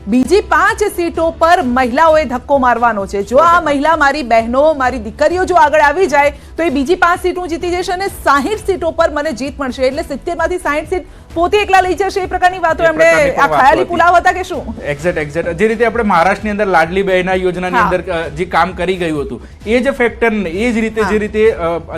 બીજી 5 સીટો પર મહિલાઓએ ધક્કો મારવાનો છે। જો આ મહિલા મારી બહેનો મારી દીકરીઓ જો આગળ આવી જાય તો એ બીજી 5 સીટો જીતી જશે અને 60 સીટો પર મને જીત મળશે। એટલે 70 માંથી 60 સીટ પોતે એકલા લઈ જશે એ પ્રકારની વાતો એમણે આ ખાયાલી પુલાવ હતા કે શું? એક્ઝેક્ટ જે રીતે આપણે મહારાષ્ટ્રની અંદર લાડલી બહેના યોજનાની અંદર જે કામ કરી ગયું હતું એ જ ફેક્ટર ને એ જ રીતે જે રીતે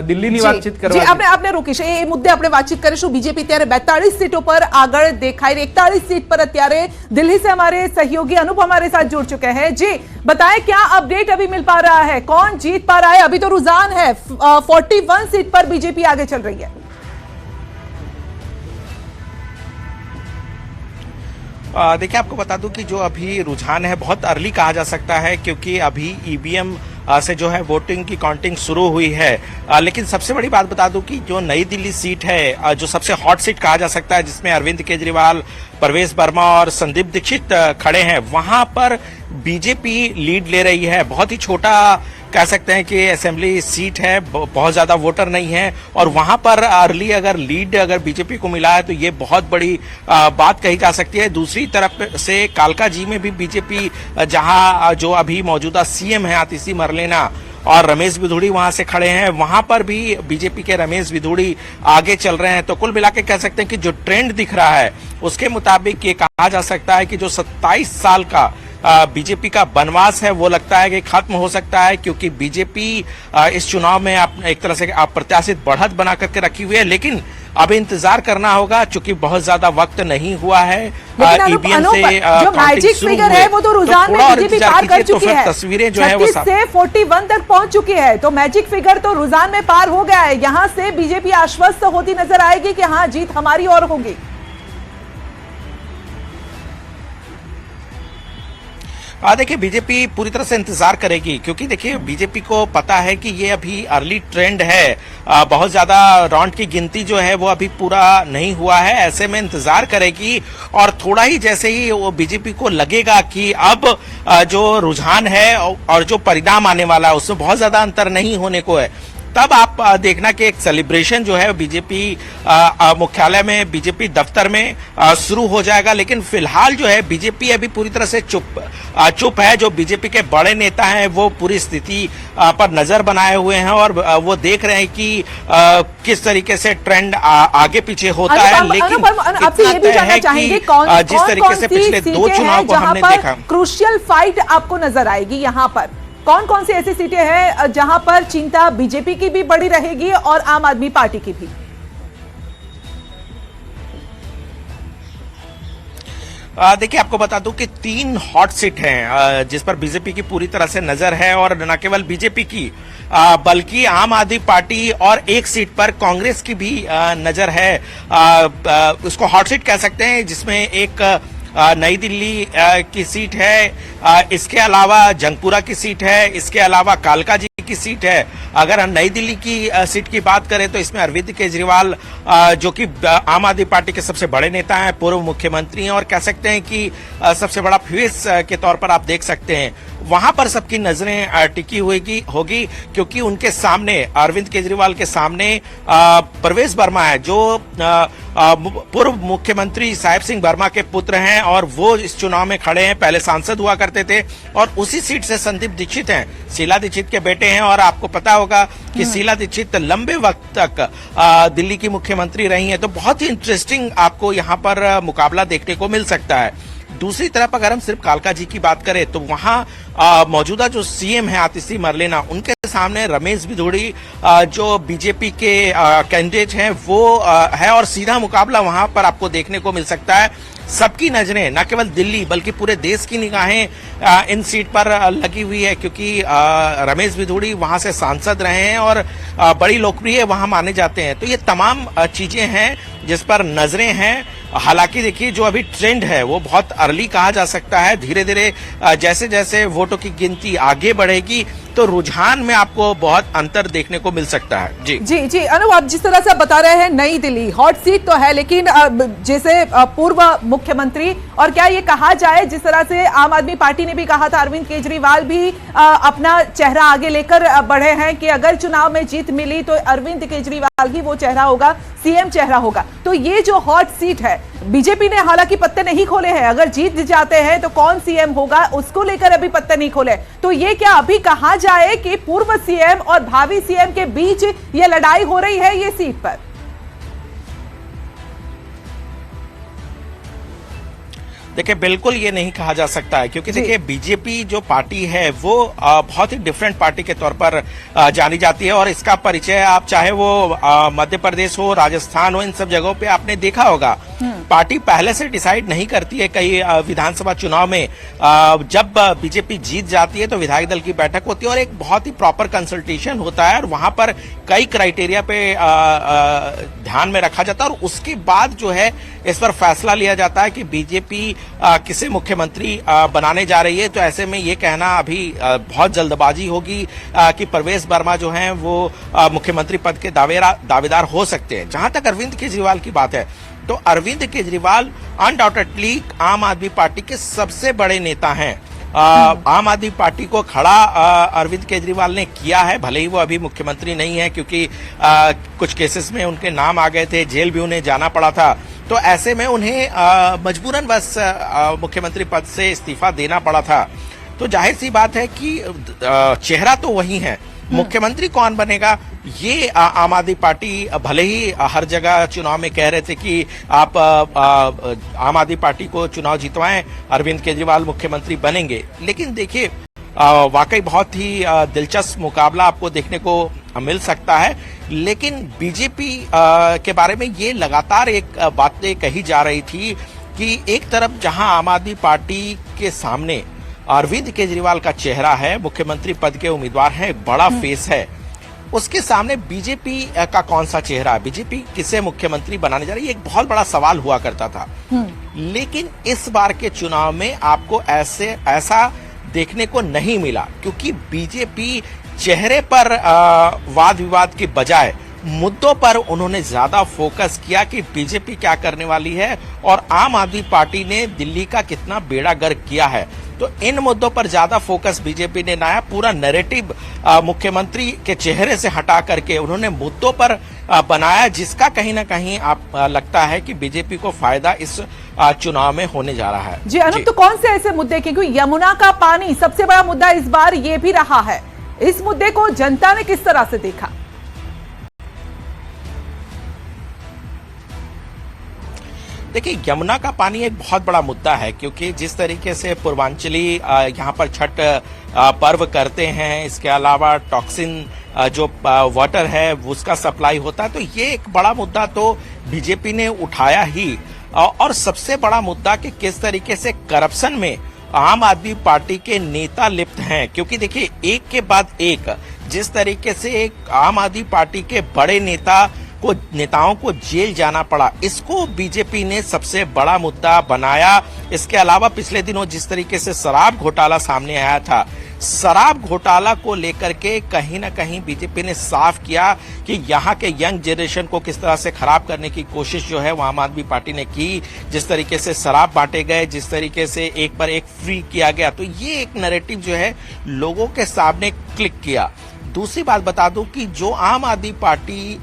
દિલ્હીની વાતચીત કરવા આપણે રોકીશ એ મુદ્દે આપણે વાતચીત કરીશું। बीजेपी ત્યારે 42 सीटों पर आगळ दिखाई रही। 41 सीट पर अत्यारे दिल्ली से हमारे सहयोगी अनूप हमारे साथ जुड़ चुके हैं। जी बताएं क्या अपडेट अभी मिल पा रहा है, कौन जीत पा रहा है? अभी तो रुझान है 41 सीट पर बीजेपी आगे चल रही है। देखिए आपको बता दूं कि जो अभी रुझान है बहुत अर्ली कहा जा सकता है क्योंकि अभी ईवीएम से जो है वोटिंग की काउंटिंग शुरू हुई है। लेकिन सबसे बड़ी बात बता दूं कि जो नई दिल्ली सीट है जो सबसे हॉट सीट कहा जा सकता है जिसमें अरविंद केजरीवाल, परवेश वर्मा और संदीप दीक्षित खड़े हैं, वहां पर बीजेपी लीड ले रही है। बहुत ही छोटा कह सकते हैं कि असेंबली सीट है, बहुत ज्यादा वोटर नहीं है और वहां पर अर्ली अगर लीड अगर बीजेपी को मिला है तो ये बहुत बड़ी बात कही जा सकती है। दूसरी तरफ से कालका जी में भी बीजेपी जहां जो अभी मौजूदा सीएम है आतिशी मरलेना और रमेश बिधूड़ी वहां से खड़े हैं, वहां पर भी बीजेपी के रमेश बिधूड़ी आगे चल रहे हैं। तो कुल मिला के कह सकते हैं कि जो ट्रेंड दिख रहा है उसके मुताबिक ये कहा जा सकता है कि जो 27 साल का बीजेपी का वनवास है वो लगता है कि खत्म हो सकता है क्योंकि बीजेपी इस चुनाव में एक तरह से अप्रत्याशित बढ़त बना करके रखी हुई है। लेकिन अब इंतजार करना होगा चूंकि बहुत ज्यादा वक्त नहीं हुआ है। ईवीएम से जो मैजिक फिगर है वो तो रुझान में बीजेपी पार कर चुकी है। तस्वीरें जो है वो 36 से 41 तक पहुंच चुकी है तो मैजिक फिगर तो रुझान में पार हो गया है। यहां से बीजेपी आश्वस्त होती नजर आएगी कि हाँ जीत हमारी और होगी। देखिए बीजेपी पूरी तरह से इंतजार करेगी क्योंकि देखिए बीजेपी को पता है कि ये अभी अर्ली ट्रेंड है, बहुत ज्यादा राउंड की गिनती जो है वो अभी पूरा नहीं हुआ है। ऐसे में इंतजार करेगी और थोड़ा ही जैसे ही वो बीजेपी को लगेगा कि अब जो रुझान है और जो परिणाम आने वाला है उसमें बहुत ज्यादा अंतर नहीं होने को है, तब आप देखना कि एक सेलिब्रेशन जो है बीजेपी मुख्यालय में बीजेपी दफ्तर में शुरू हो जाएगा। लेकिन फिलहाल जो है बीजेपी अभी पूरी तरह से चुप है। जो बीजेपी के बड़े नेता हैं वो पूरी स्थिति पर नजर बनाए हुए हैं और वो देख रहे हैं कि किस तरीके से ट्रेंड आगे पीछे होता है। लेकिन आपसे ये भी जानना चाहेंगे जिस तरीके से पिछले 2 चुनाव को हमने देखा, क्रूशियल फाइट आपको नजर आएगी। यहाँ पर कौन कौन सी ऐसी सीटें हैं जहां पर चिंता बीजेपी की भी बड़ी रहेगी और आम आदमी पार्टी की भी? देखिए आपको बता दूं कि 3 हॉट सीट हैं जिस पर बीजेपी की पूरी तरह से नजर है और न केवल बीजेपी की बल्कि आम आदमी पार्टी और एक सीट पर कांग्रेस की भी नजर है। उसको हॉट सीट कह सकते हैं जिसमें एक नई दिल्ली की सीट है, इसके अलावा जंगपुरा की सीट है, इसके अलावा कालका जी की सीट है। अगर हम नई दिल्ली की सीट की बात करें तो इसमें अरविंद केजरीवाल जो कि आम आदमी पार्टी के सबसे बड़े नेता हैं, पूर्व मुख्यमंत्री हैं और कह सकते हैं कि सबसे बड़ा फेस के तौर पर आप देख सकते हैं। वहां पर सबकी नजरें टिकी होगी क्योंकि उनके सामने अरविंद केजरीवाल के सामने परवेश वर्मा है जो पूर्व मुख्यमंत्री साहिब सिंह वर्मा के पुत्र हैं और वो इस चुनाव में खड़े हैं, पहले सांसद हुआ करते थे और उसी सीट से संदीप दीक्षित हैं, शीला दीक्षित के बेटे हैं। और आपको पता होगा कि शीला दीक्षित लंबे वक्त तक दिल्ली की मुख्यमंत्री रही हैं, तो बहुत ही इंटरेस्टिंग आपको यहाँ पर मुकाबला देखने को मिल सकता है। दूसरी तरफ अगर हम सिर्फ कालका जी की बात करें तो वहां मौजूदा जो सीएम है आतिशी मरलेना, उनके सामने रमेश बिधूड़ी जो बीजेपी के कैंडिडेट हैं वो है और सीधा मुकाबला वहां पर आपको देखने को मिल सकता है। सबकी नजरें न केवल दिल्ली बल्कि पूरे देश की निगाहें इन सीट पर लगी हुई है क्योंकि रमेश बिधूड़ी वहां से सांसद रहे हैं और बड़ी लोकप्रिय वहां माने जाते हैं। तो ये तमाम चीजें हैं जिस पर नजरें हैं। हालांकि देखिए जो अभी ट्रेंड है वो बहुत अर्ली कहा जा सकता है। धीरे धीरे जैसे जैसे वोटों की गिनती आगे बढ़ेगी तो रुझान में आपको बहुत अंतर देखने को मिल सकता है। जी जी जी अनु, आप जिस तरह से बता रहे हैं नई दिल्ली हॉट सीट तो है, लेकिन जैसे पूर्व मुख्यमंत्री और क्या ये कहा जाए जिस तरह से आम आदमी पार्टी ने भी कहा था, अरविंद केजरीवाल भी अपना चेहरा आगे लेकर बढ़े हैं कि अगर चुनाव में जीत मिली तो अरविंद केजरीवाल ही वो चेहरा होगा, सीएम चेहरा होगा। तो ये जो हॉट सीट है बीजेपी ने हालांकि पत्ते नहीं खोले हैं, अगर जीत जाते हैं तो कौन सीएम होगा उसको लेकर अभी पत्ते नहीं खोले। तो ये क्या अभी कहा जाए कि पूर्व सीएम और भावी सीएम के बीच ये लड़ाई हो रही है ये सीट पर? देखिए, बिल्कुल ये नहीं कहा जा सकता है, क्योंकि देखिए बीजेपी जो पार्टी है वो बहुत ही डिफरेंट पार्टी के तौर पर जानी जाती है, और इसका परिचय आप चाहे वो मध्य प्रदेश हो, राजस्थान हो, इन सब जगहों पे आपने देखा होगा। पार्टी पहले से डिसाइड नहीं करती है। कई विधानसभा चुनाव में जब बीजेपी जीत जाती है तो विधायक दल की बैठक होती है और एक बहुत ही प्रॉपर कंसल्टेशन होता है, और वहां पर कई क्राइटेरिया पे ध्यान में रखा जाता है, और उसके बाद जो है इस पर फैसला लिया जाता है कि बीजेपी किसे मुख्यमंत्री बनाने जा रही है। तो ऐसे में ये कहना अभी बहुत जल्दबाजी होगी कि परवेश वर्मा जो हैं वो मुख्यमंत्री पद के दावेदार हो सकते हैं। जहां तक अरविंद केजरीवाल की बात है, तो अरविंद केजरीवाल अनडाउटेडली आम आदमी पार्टी के सबसे बड़े नेता हैं। आम आदमी पार्टी को खड़ा अरविंद केजरीवाल ने किया है, भले ही वो अभी मुख्यमंत्री नहीं है, क्योंकि कुछ केसेस में उनके नाम आ गए थे, जेल भी उन्हें जाना पड़ा था। तो ऐसे में उन्हें मजबूरन बस मुख्यमंत्री पद से इस्तीफा देना पड़ा था। तो जाहिर सी बात है कि चेहरा तो वही है, मुख्यमंत्री कौन बनेगा ये आम आदमी पार्टी भले ही हर जगह चुनाव में कह रहे थे कि आप आम आदमी पार्टी को चुनाव जितवाएं, अरविंद केजरीवाल मुख्यमंत्री बनेंगे, लेकिन देखिए वाकई बहुत ही दिलचस्प मुकाबला आपको देखने को मिल सकता है। लेकिन बीजेपी के बारे में ये लगातार एक बातें कही जा रही थी कि एक तरफ जहां आम आदमी पार्टी के सामने अरविंद केजरीवाल का चेहरा है, मुख्यमंत्री पद के उम्मीदवार हैं, एक बड़ा फेस है, उसके सामने बीजेपी का कौन सा चेहरा है, बीजेपी किसे मुख्यमंत्री बनाने जा रही है, एक बहुत बड़ा सवाल हुआ करता था। लेकिन इस बार के चुनाव में आपको ऐसा देखने को नहीं मिला, क्योंकि बीजेपी चेहरे पर वाद विवाद के बजाय मुद्दों पर उन्होंने ज्यादा फोकस किया कि बीजेपी क्या करने वाली है और आम आदमी पार्टी ने दिल्ली का कितना बेड़ा गर्क किया है। तो इन मुद्दों पर ज्यादा फोकस बीजेपी ने नया पूरा नैरेटिव मुख्यमंत्री के चेहरे से हटा करके उन्होंने मुद्दों पर बनाया, जिसका कहीं ना कहीं आप लगता है कि बीजेपी को फायदा इस चुनाव में होने जा रहा है। जी अनूप, तो कौन से ऐसे मुद्दे, क्योंकि यमुना का पानी सबसे बड़ा मुद्दा इस बार ये भी रहा है, इस मुद्दे को जनता ने किस तरह से देखा? देखिए, यमुना का पानी एक बहुत बड़ा मुद्दा है, क्योंकि जिस तरीके से पूर्वांचली यहाँ पर छठ पर्व करते हैं, इसके अलावा टॉक्सिन जो वाटर है उसका सप्लाई होता है, तो ये एक बड़ा मुद्दा तो बीजेपी ने उठाया ही। और सबसे बड़ा मुद्दा कि किस तरीके से करप्शन में आम आदमी पार्टी के नेता लिप्त हैं, क्योंकि देखिए एक के बाद एक जिस तरीके से एक आम आदमी पार्टी के बड़े नेताओं को जेल जाना पड़ा, इसको बीजेपी ने सबसे बड़ा मुद्दा बनाया। इसके अलावा पिछले दिनों जिस तरीके से शराब घोटाला सामने आया था, शराब घोटाला को लेकर के कहीं ना कहीं बीजेपी ने साफ किया कि यहाँ के यंग जनरेशन को किस तरह से खराब करने की कोशिश जो है वो आम आदमी पार्टी ने की। जिस तरीके से शराब बांटे गए, जिस तरीके से एक पर एक फ्री किया गया, तो ये एक नैरेटिव जो है लोगों के सामने क्लिक किया। दूसरी बात बता दूं कि जो आम आदमी पार्टी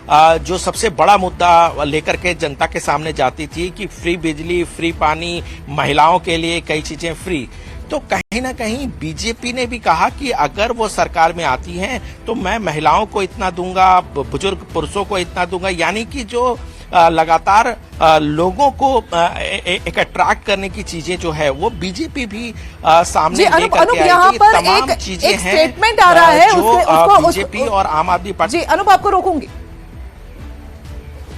जो सबसे बड़ा मुद्दा लेकर के जनता के सामने जाती थी कि फ्री बिजली, फ्री पानी, महिलाओं के लिए कई चीजें फ्री, तो कहीं ना कहीं बीजेपी ने भी कहा कि अगर वो सरकार में आती हैं तो मैं महिलाओं को इतना दूंगा, बुजुर्ग पुरुषों को इतना दूंगा, यानी कि जो लगातार लोगों को एक अट्रैक्ट करने की चीजें जो है वो बीजेपी भी सामने लेकर के आई थी। तमाम चीजें हैं स्टेटमेंट आ रहा है जो बीजेपी और आम आदमी पार्टी। जी अनूप, आपको रोकूंगी।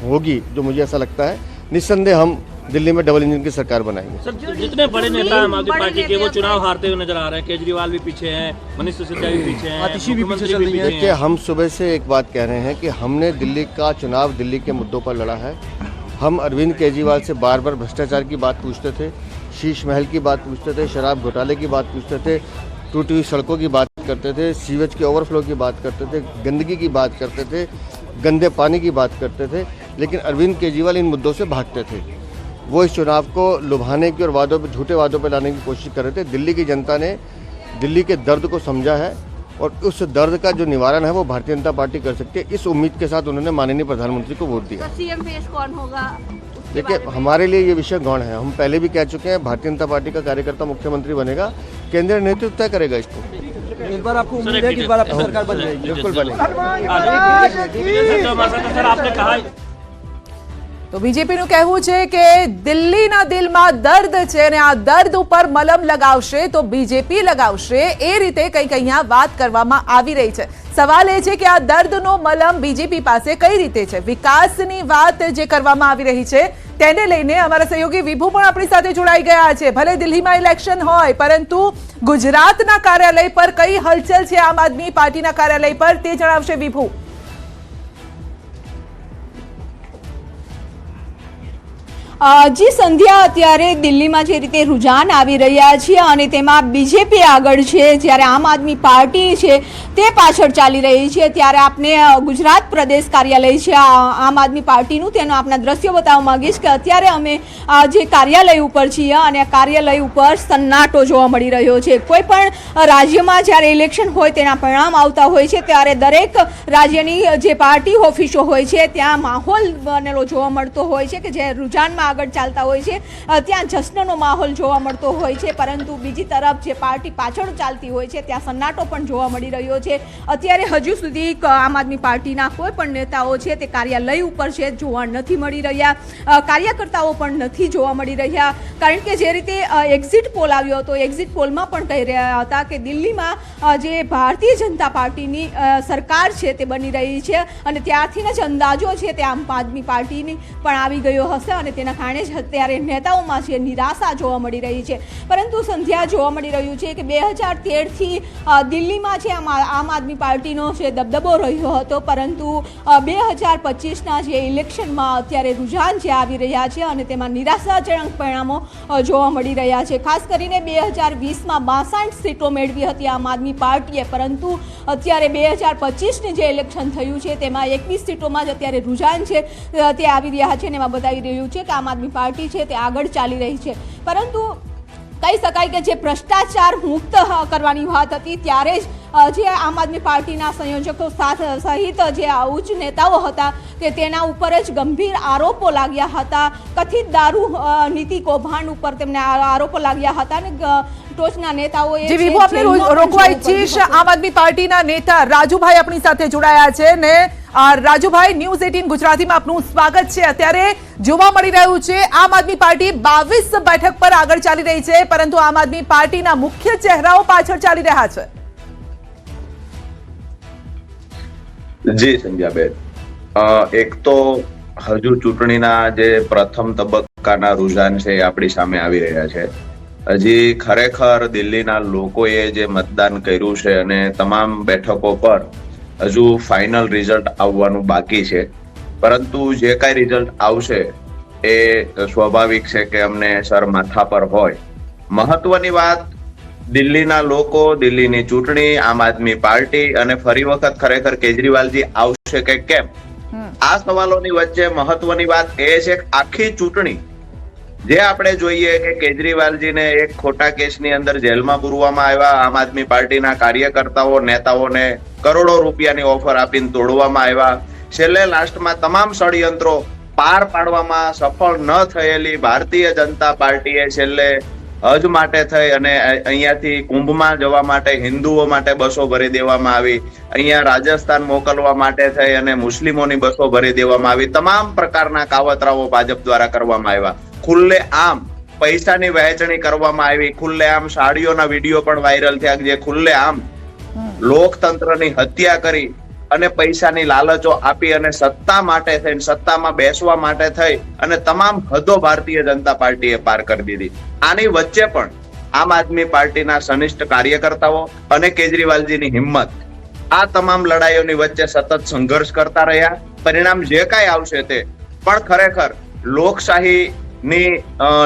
होगी, जो मुझे ऐसा लगता है, निस्संदेह हम दिल्ली में डबल इंजन की सरकार बनाएंगे। सर, जितने बड़े नेता आम आदमी पार्टी के वो चुनाव हारते हुए नजर आ रहे हैं, केजरीवाल भी पीछे हैं, मनीष सिसोदिया भी पीछे हैं, आतिशी भी पीछे हैं। देखिए, हम सुबह से एक बात कह रहे हैं कि हमने दिल्ली का चुनाव दिल्ली के मुद्दों पर लड़ा है। हम अरविंद केजरीवाल से बार बार भ्रष्टाचार की बात पूछते थे, शीश महल की बात पूछते थे, शराब घोटाले की बात पूछते थे, टूटी हुई सड़कों की बात करते थे, सीवेज के ओवरफ्लो की बात करते थे, गंदगी की बात करते थे, गंदे पानी की बात करते थे, लेकिन अरविंद केजरीवाल इन मुद्दों से भागते थे। वो इस चुनाव को लुभाने की और वादों पे, झूठे वादों पे लाने की कोशिश कर रहे थे। दिल्ली की जनता ने दिल्ली के दर्द को समझा है और उस दर्द का जो निवारण है वो भारतीय जनता पार्टी कर सकती है। इस उम्मीद के साथ उन्होंने माननीय प्रधानमंत्री को वोट दिया। सीएम फेस कौन होगा देखिए, हमारे लिए ये विषय गौण है। हम पहले भी कह चुके हैं, भारतीय जनता पार्टी का कार्यकर्ता मुख्यमंत्री बनेगा, केंद्रीय नेतृत्व तय करेगा इसको। इस बार आपको उम्मीद है कि इस बार आपकी सरकार बन जाएगी? बिल्कुल बनेगी। सर आपने कहा તો બીજેપીનું કહેવું છે કે દિલ્હીના દિલમાં દર્દ છે અને આ દર્દ ઉપર મલમ લગાવશે તો બીજેપી લગાવશે, એ રીતે કંઈક અહીંયા વાત કરવામાં આવી રહી છે. સવાલ એ છે કે આ દર્દનો મલમ બીજેપી પાસે કઈ રીતે છે? વિકાસની વાત જે કરવામાં આવી રહી છે તેને લઈને અમારા સહયોગી વિભુ પણ આપણી સાથે જોડાઈ ગયા છે. ભલે દિલ્હીમાં ઇલેક્શન હોય, પરંતુ ગુજરાતના કાર્યાલય પર કઈ હલચલ છે આમ આદમી પાર્ટીના કાર્યાલય પર તે જણાવશે વિભુ. જી સંધ્યા, અત્યારે દિલ્હીમાં જે રીતે રુઝાન આવી રહ્યા છે અને તેમાં બીજેપી આગળ છે, જ્યારે આમ આદમી પાર્ટી છે તે પાછળ ચાલી રહી છે, ત્યારે આપને ગુજરાત પ્રદેશ કાર્યાલય છે આમ આદમી પાર્ટીનું તેનું આપના દ્રશ્યો બતાવવા માંગીશ કે અત્યારે અમે જે કાર્યાલય ઉપર છીએ અને કાર્યાલય ઉપર સન્નાટો જોવા મળી રહ્યો છે. કોઈ પણ રાજ્યમાં જ્યારે ઇલેક્શન હોય તેના પરિણામ આવતા હોય છે ત્યારે દરેક રાજ્યની જે પાર્ટી ઓફિસો હોય છે ત્યાં માહોલ બનેલો જોવા મળતો હોય છે કે જે રુઝાનમાં આગળ ચાલતા હોય છે ત્યાં જશ્નનો માહોલ જોવા મળતો હોય છે, પરંતુ બીજી તરફ જે પાર્ટી પાછળ ચાલતી હોય છે ત્યાં સન્નાટો પણ જોવા મળી રહ્યો છે. અત્યારે હજુ સુધી આમ આદમી પાર્ટીના કોઈ પણ નેતાઓ છે તે કાર્યાલય ઉપર છે જોવા નથી મળી રહ્યા, કાર્યકર્તાઓ પણ નથી જોવા મળી રહ્યા, કારણ કે જે રીતે એક્ઝિટ પોલ આવ્યો હતો, એક્ઝિટ પોલમાં પણ કહી રહ્યા હતા કે દિલ્હીમાં જે ભારતીય જનતા પાર્ટીની સરકાર છે તે બની રહી છે અને ત્યારથીના જ અંદાજો છે તે આમ આદમી પાર્ટીની પણ આવી ગયો હશે અને તેના કારણે જ અત્યારે નેતાઓમાં છે નિરાશા જોવા મળી રહી છે. પરંતુ સંધ્યા, જોવા મળી રહ્યું છે કે 2013થી દિલ્હીમાં છે આમ આદમી પાર્ટીનો છે દબદબો રહ્યો હતો, પરંતુ 2025ના જે ઇલેક્શનમાં અત્યારે રુઝાન જે આવી રહ્યા છે અને તેમાં નિરાશાજનક પરિણામો જોવા મળી રહ્યા છે. ખાસ કરીને 2020માં 62 સીટો મેળવી હતી આમ આદમી પાર્ટીએ, પરંતુ અત્યારે 2025ની જે ઇલેક્શન થયું છે તેમાં 21 સીટોમાં જ અત્યારે રુઝાન છે તે આવી રહ્યા છે અને એમાં બતાવી રહ્યું છે કે આમ આદમી પાર્ટી છે તે આગળ ચાલી રહી છે. પરંતુ કહી શકાય કે જે ભ્રષ્ટાચાર મુક્ત કરવાની વાત હતી ત્યારે જ જે આમ આદમી પાર્ટીના સંયોજકો સહિત જે ઉચ્ચ નેતાઓ હતા કે તેના ઉપર જ ગંભીર આરોપો લાગ્યા હતા. કથિત દારૂ નીતિ કૌભાંડ ઉપર તેમને આરોપો લાગ્યા હતા અને ટોચના નેતાઓએ જી વિભુ, આપણે રોકવા ઈચ્છીશ આમ આદમી પાર્ટીના નેતા રાજુભાઈ આપણી સાથે જોડાયા છે ને રાજુભાઈ, ન્યૂઝ 18 ગુજરાતીમાં આપનું સ્વાગત છે. અત્યારે જોવા મળી રહ્યું છે આમ આદમી પાર્ટી 22 બેઠક પર આગળ ચાલી રહી છે, પરંતુ આમ આદમી પાર્ટીના મુખ્ય ચહેરાઓ પાછળ ચાલી રહ્યા છે. જી સંધ્યાબેન, એક તો હજુ ચૂંટણીના જે પ્રથમ તબક્કાના રુઝાન છે એ આપણી સામે આવી રહ્યા છે. હજી ખરેખર દિલ્હીના લોકોએ જે મતદાન કર્યું છે અને તમામ બેઠકો પર હજુ ફાઇનલ રિઝલ્ટ આવવાનું બાકી છે, પરંતુ જે કાંઈ રિઝલ્ટ આવશે એ સ્વાભાવિક છે કે અમને સર માથા પર હોય. મહત્વની વાત, દિલ્હીના લોકો, દિલ્હીની ચૂંટણી, આમ આદમી પાર્ટી અને ફરી વખત ખરેખર કેજરીવાલજી આવશે કે કેમ, આ સવાલોની વચ્ચે મહત્વની વાત એ છે કે આખી ચૂંટણી જે આપણે જોઈએ કે કેજરીવાલજીને એક ખોટા કેસની અંદર જેલમાં પૂરવામાં આવ્યા, આમ આદમી પાર્ટીના કાર્યકર્તાઓ, નેતાઓને કરોડો રૂપિયાની ઓફર આપીને તોડવામાં આવ્યા, છેલ્લે લાસ્ટમાં તમામ ષડયંત્રો પાર પાડવામાં સફળ ન થયેલી ભારતીય જનતા પાર્ટીએ છેલ્લે હજ માટે થઈ અને અહીંયાથી કુંભમાં જવા માટે હિન્દુઓ માટે બસો ભરી દેવામાં આવી, અહીંયા રાજસ્થાન મોકલવા માટે થઈ અને મુસ્લિમોની બસો ભરી દેવામાં આવી. તમામ પ્રકારના કાવતરાઓ ભાજપ દ્વારા કરવામાં આવ્યા. ખુલ્લે આમ પૈસાની વહેંચણી કરવામાં આવી, ખુલ્લે આમ સાડીઓના વિડીયો પણ વાયરલ થયા જે ખુલ્લે આમ લોકતંત્રની હત્યા કરી અને પૈસાની લાલચો આપી અને સત્તા માટે થઈને, સત્તામાં બેસવા માટે થઈ અને તમામ હદો ભારતીય જનતા પાર્ટીએ પાર કરી દીધી. આની વચ્ચે પણ આમ આદમી પાર્ટીના સનિષ્ઠ કાર્યકર્તાઓ અને કેજરીવાલજીની હિંમત આ તમામ લડાઈઓની વચ્ચે સતત સંઘર્ષ કરતા રહ્યા. પરિણામ જે કાંઈ આવશે તે પણ ખરેખર લોકશાહીની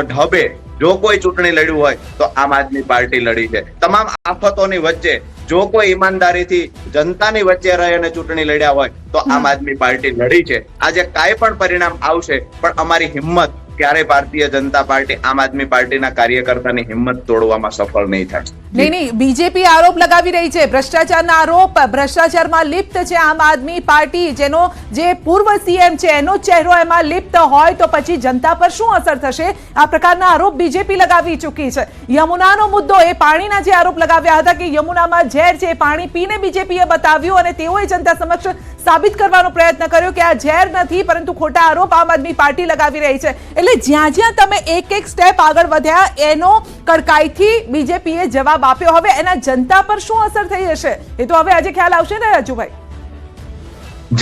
ઢબે જો કોઈ ચૂંટણી લડ્યું હોય તો આમ આદમી પાર્ટી લડી છે. તમામ આફતોની વચ્ચે જો કોઈ ઈમાનદારીથી જનતાની વચ્ચે રહી અને ચૂંટણી લડ્યા હોય તો આમ આદમી પાર્ટી લડી છે. આજે કાંઈ પણ પરિણામ આવશે પણ અમારી હિંમત ક્યારે ભારતીય જનતા પાર્ટી આમ આદમી પાર્ટીના કાર્યકર્તાની હિંમત તોડવામાં સફળ નહીં થાય. નહીં, બીજેપી આરોપ લગાવી રહી છે, ભ્રષ્ટાચારના આરોપ, ભ્રષ્ટાચારમાં લિપ્ત છે આમ આદમી પાર્ટી, જેનો જે પૂર્વ સીએમ છે એનો ચહેરો એમાં લિપ્ત હોય તો પછી જનતા પર શું અસર થશે? આ પ્રકારના આરોપ બીજેપી લગાવી ચૂકી છે. યમુનાનો મુદ્દો, એ પાણીના જે આરોપ લગાવ્યા હતા કે યમુનામાં ઝેર છે, પાણી પીને બીજેપીએ બતાવ્યું અને તેઓએ જનતા સમક્ષ સાબિત કરવાનો પ્રયત્ન કર્યો કે આ ઝેર નથી પરંતુ ખોટા આરોપ આમ આદમી પાર્ટી લગાવી રહી છે. એટલે જ્યાં જ્યાં તમે એક એક સ્ટેપ આગળ વધ્યા એનો કડકાઈથી બીજેપીએ જવાબ આપ્યો. હવે એના જનતા પર શું અસર થઈ હશે એ તો હવે આજે ખ્યાલ આવશે ને રાજુભાઈ?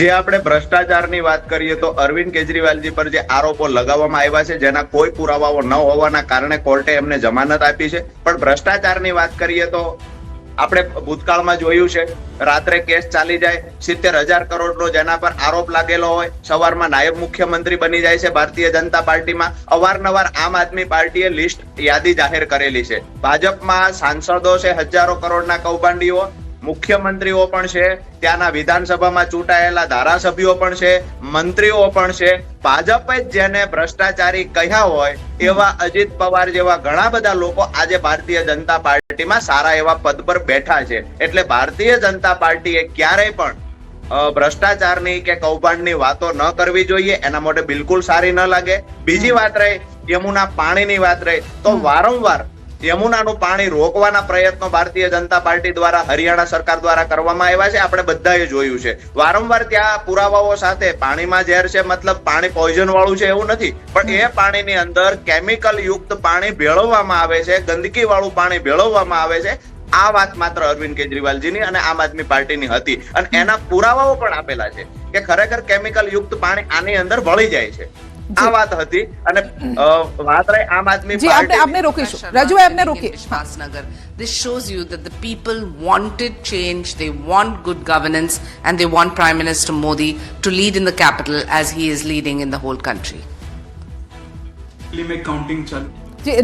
જે આપણે ભ્રષ્ટાચારની વાત કરીએ તો અરવિંદ કેજરીવાલજી પર જે આરોપો લગાવવામાં આવ્યા છે, જેના કોઈ પુરાવાઓ ન હોવાના કારણે કોર્ટે એમને જમાનત આપી છે. પણ ભ્રષ્ટાચારની વાત કરીએ તો આપણે ભૂતકાળમાં જોયું છે, રાત્રે કેસ ચાલી જાય, 70,000 કરોડનો જેના પર આરોપ લાગેલો હોય, સવારમાં નાયબ મુખ્યમંત્રી બની જાય છે ભારતીય જનતા પાર્ટીમાં. અવારનવાર આમ આદમી પાર્ટીએ લિસ્ટ યાદી જાહેર કરેલી છે. ભાજપમાં સાંસદો છે, હજારો કરોડના કૌભાંડીઓ, મુખ્યમંત્રીઓ પણ છે, ત્યાંના વિધાનસભામાં ચૂંટાયેલા ધારાસભ્યો પણ છે, મંત્રીઓ પણ છે. ભાજપે જ જેને ભ્રષ્ટાચારી કહ્યા હોય એવા અજીત પવાર જેવા ઘણા બધા લોકો આજે ભારતીય જનતા પાર્ટીમાં સારા એવા પદ પર બેઠા છે. એટલે ભારતીય જનતા પાર્ટીએ ક્યારેય પણ ભ્રષ્ટાચારની કે કૌભાંડની વાતો ન કરવી જોઈએ. એના માટે બિલકુલ સારી ન લાગે. બીજી વાત રહી યમુના પાણીની વાત રહી તો વારંવાર યમુનાનું પાણી રોકવાના પ્રયત્નો ભારતીય જનતા પાર્ટી દ્વારા હરિયાણા સરકાર દ્વારા કરવામાં આવ્યા છે. આપણે બધાએ જોયું છે. વારંવાર ત્યાં પુરાવાઓ સાથે પાણીમાં ઝેર છે, મતલબ પાણી પોઈઝન વાળું છે એવું નથી, પણ એ પાણીની અંદર કેમિકલ યુક્ત પાણી ભેળવવામાં આવે છે, ગંદકી વાળું પાણી ભેળવવામાં આવે છે. આ વાત માત્ર અરવિંદ કેજરીવાલજીની અને આમ આદમી પાર્ટીની હતી અને એના પુરાવાઓ પણ આપેલા છે કે ખરેખર કેમિકલ યુક્ત પાણી આની અંદર ભળી જાય છે. આ વાત હતી અને વાત રહી આમ આદમી પાર્ટી. આપને રોકીશું રાજુભાઈ, આપને રોકીએ. Vijayanagar. This shows you that the people wanted change, they want good governance, and they want Prime Minister Modi to lead in the capital as he is leading in the whole country.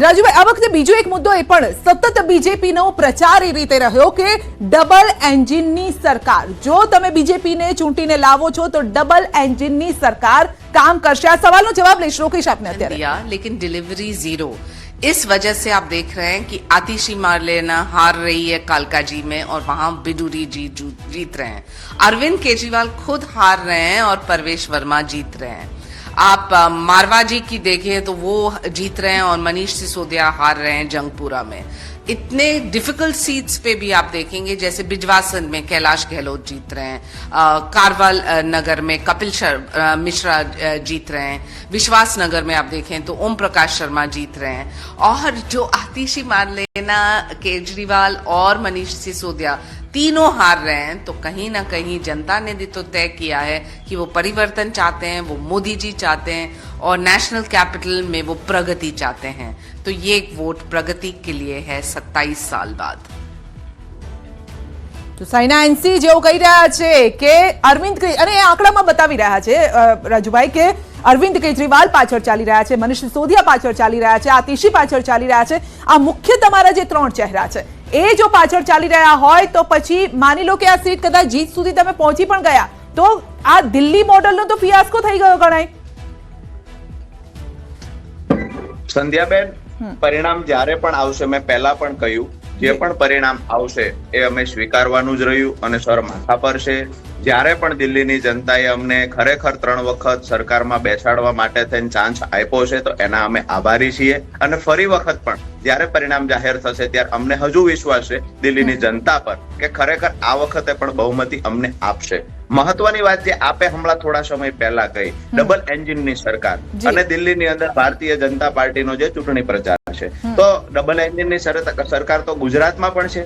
Rajubhai, આ વખતે બીજો એક મુદ્દો એ પણ સતત બીજેપીનો પ્રચાર એ રીતે રહ્યો કે ડબલ એન્જિનની સરકાર, જો તમે બીજેપીને ચૂંટીને લાવો છો તો ડબલ એન્જિનની સરકાર काम करशे. આ સવાલનો જવાબ લઈશ, રોકેશ આપને અત્યારે. दिया लेकिन डिलीवरी जीरो. इस वजह से आप देख रहे हैं कि आतिशी मारलेना हार रही है कालकाजी में और वहां बिडूरी जीत रहे हैं. अरविंद केजरीवाल खुद हार रहे हैं और परवेश वर्मा जीत रहे हैं. आप मारवाजी की देखें तो वो जीत रहे हैं और मनीष सिसोदिया हार रहे हैं जंगपुरा में. इतने डिफिकल्ट सीट्स पे भी आप देखेंगे जैसे बिजवासन में कैलाश गहलोत जीत रहे हैं, कारवाल नगर में कपिल मिश्रा जीत रहे हैं, विश्वास नगर में आप देखें तो ओम प्रकाश शर्मा जीत रहे हैं. और जो आतिशी मारलेना, केजरीवाल और मनीष सिसोदिया तीनों हार रहे हैं, तो कहीं ना कहीं जनता ने भी तो तय किया है कि वो परिवर्तन चाहते हैं, वो मोदी जी चाहते हैं और नेशनल कैपिटल में वो प्रगति चाहते हैं. तो ये एक वोट प्रगति के लिए है 27 साल बाद. તો સાઈના એનસી જેવું કહી રહ્યા છે કે અરવિંદ અને એ આંકડામાં બતાવી રહ્યા છે રાજુભાઈ કે અરવિંદ કેજરીવાલ પાછળ ચાલી રહ્યા છે, મનીષ સિસોદિયા પાછળ ચાલી રહ્યા છે, આતિશી પાછળ ચાલી રહ્યા છે. આ મુખ્ય તમારા જે ત્રણ ચહેરા છે એ જો પાછળ ચાલી રહ્યા હોય તો પછી માની લો કે આ સીટ કદાચ જીત સુધી તમે પહોંચી પણ ગયા તો આ દિલ્હી મોડલનો તો ફિયાસ્કો થઈ ગયો ગણાય. સંધ્યાબેન, પરિણામ જ્યારે પણ આવશે, મેં પહેલા પણ કહ્યું, જે પણ પરિણામ આવશે એ અમે સ્વીકારવાનું જ રહ્યું અને સર માથા પર છે. જ્યારે પણ દિલ્હીની જનતાએ અમને ખરેખર 3 વખત સરકારમાં બેસાડવા માટે થઈને ચાન્સ આપ્યો છે તો એના અમે આભારી છીએ. અને ફરી વખત પણ જ્યારે પરિણામ જાહેર થશે ત્યારે અમને હજુ વિશ્વાસ છે દિલ્હીની જનતા પર કે ખરેખર આ વખતે પણ બહુમતી અમને આપશે. મહત્વની વાત જે આપે હમણાં થોડા સમય પહેલા કહી, ડબલ એન્જિનની સરકાર અને દિલ્હીની અંદર ભારતીય જનતા પાર્ટીનો જે ચૂંટણી પ્રચાર છે, તો ડબલ એન્જિનની સરકાર તો ગુજરાતમાં પણ છે.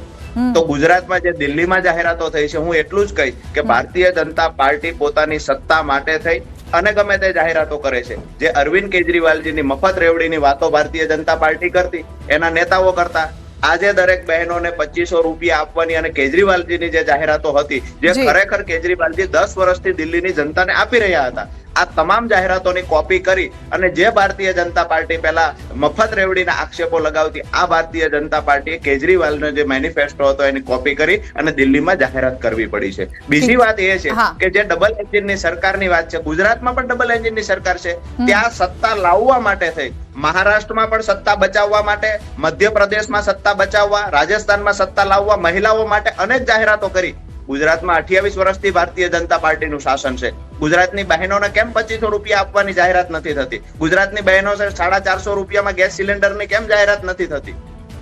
તો ગુજરાતમાં જે દિલ્હીમાં જાહેરાતો થઈ છે, હું એટલું જ કહીશ કે ભારતીય જનતા પાર્ટી પોતાની સત્તા માટે થઈ અને ગમે તે જાહેરાતો કરે છે. જે અરવિંદ કેજરીવાલજીની મફત રેવડીની વાતો ભારતીય જનતા પાર્ટી કરતી, એના નેતાઓ કરતા, આજે દરેક બહેનોને 2500 રૂપિયા આપવાની અને કેજરીવાલજીની જે જાહેરાતો હતી, જે ખરેખર કેજરીવાલજી 10 વર્ષથી દિલ્હીની જનતાને આપી રહ્યા હતા, આ તમામ જાહેરાતોની કોપી કરી અને જે ભારતીય જનતા પાર્ટી પહેલા મફત રેવડીના આક્ષેપો લગાવતી, આ ભારતીય જનતા પાર્ટીએ કેજરીવાલનો જે મેનિફેસ્ટો હતો એની કોપી કરી અને દિલ્હીમાં જાહેરાત કરવી પડી છે. બીજી વાત એ છે કે જે ડબલ એન્જિનની સરકારની વાત છે, ગુજરાતમાં પણ ડબલ એન્જિનની સરકાર છે. ત્યાં સત્તા લાવવા માટે થઈ, મહારાષ્ટ્રમાં પણ સત્તા બચાવવા માટે, મધ્યપ્રદેશમાં સત્તા બચાવવા, રાજસ્થાનમાં સત્તા લાવવા, મહિલાઓ માટે અનેક જાહેરાતો કરી. ગુજરાતમાં 28 વર્ષથી ભારતીય જનતા પાર્ટીનું શાસન છે. ગુજરાતની બહેનોને કેમ 2500 રૂપિયા આપવાની જાહેરાત નથી થતી? ગુજરાતની બહેનો 450 રૂપિયામાં ગેસ સિલિન્ડરની કેમ જાહેરાત નથી થતી?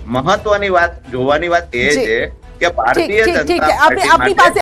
મહત્વની વાત, જોવાની વાત એ છે કે ભારતીય જનતા પાર્ટી આપની પાસે